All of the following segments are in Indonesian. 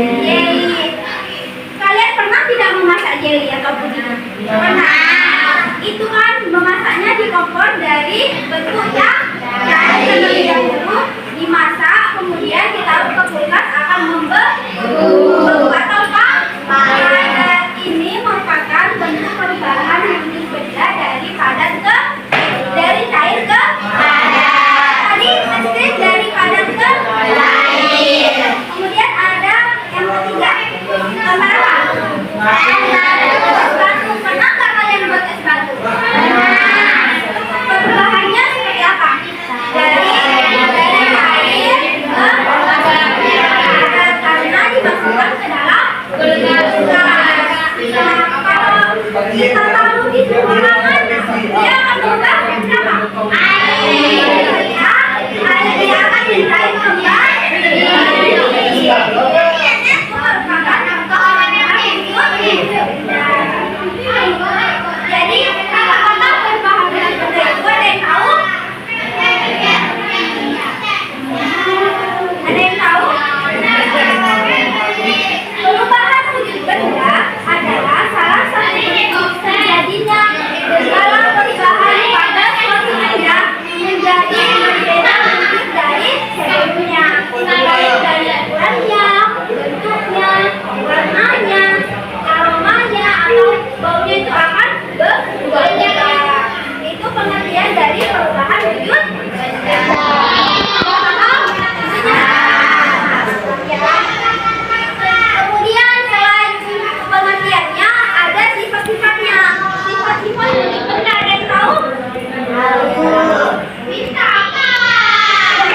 Jelly. Kalian pernah tidak memasak jelly atau puding? Pernah. Itu kan memasaknya di kompor dari bentuknya cair terlebih dahulu, dimasak, kemudian ditaruh ke kulkas akan membeku atau padat. Ini merupakan bentuk perubahan wujud benda dari padat ke dari cair ke padat. Tadi ekstrim dari padat ke cair. Kemudian ada yang ketiga, gambar apa? Es batu. Pernah nggak kalian buat es batu? Perubahannya seperti apa? Dari cair ke padat karena dimasukkan ke dalam kulkas. Nah, kalau kita taruh di ruangan, dia akan berubah apa? Air. Ya, air dia akan menjadi kembali. Jadi, apakah perubahan benda itu ada yang tahu? Ada yang tahu? Perubahan wujud benda adalah salah satu bentuk terjadinya segala perubahan pada suatu benda menjadi berbeda wujud dari sebelumnya, baik dari ukurannya, bentuknya, warnanya, aromanya, atau baunya itu akan berubah-ubah. Itu pengertian dari perubahan wujud benda. Kemudian selain pengertiannya ada sifat-sifatnya. Sifat-sifat wujud benda ada yang tahu? Benda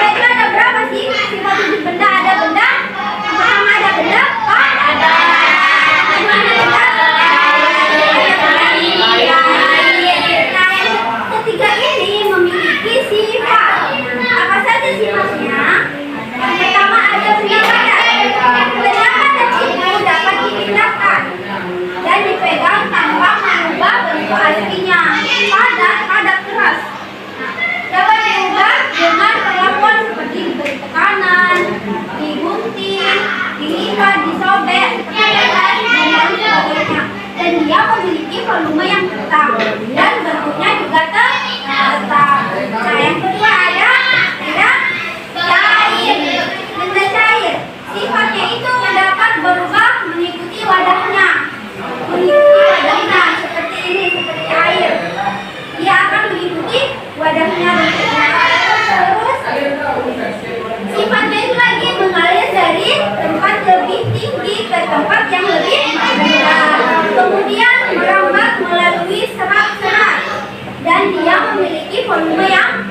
itu ada berapa sih? Sifat wujud benda ada benda. Pertama ada benda padat. Gimana benda? Nah, yang ketiga ini memiliki sifat. Apa saja sifatnya? Yang pertama ada benda padat. Benda padat itu dapat dipindahkan dan dipegang tanpa mengubah bentuk aslinya. Padat keras. Dapat diubah dengan perlakuan seperti diberi tekanan, digunting, dilipat, disobek, dan sebagainya. Dan dia memiliki volume yang tetap dan bentuknya juga tetap. Nah, yang kedua ada benda cair. Benda cair sifatnya itu dapat berubah mengikuti wadahnya. Seperti ini, seperti air. Dia akan mengikuti wadahnya bentuknya. Terus sifatnya itu lagi mengalir dari tempat lebih tinggi ke tempat yang lebih rendah. Kemudian merambat melalui serat-serat dan dia memiliki volume yang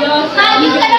Maju ke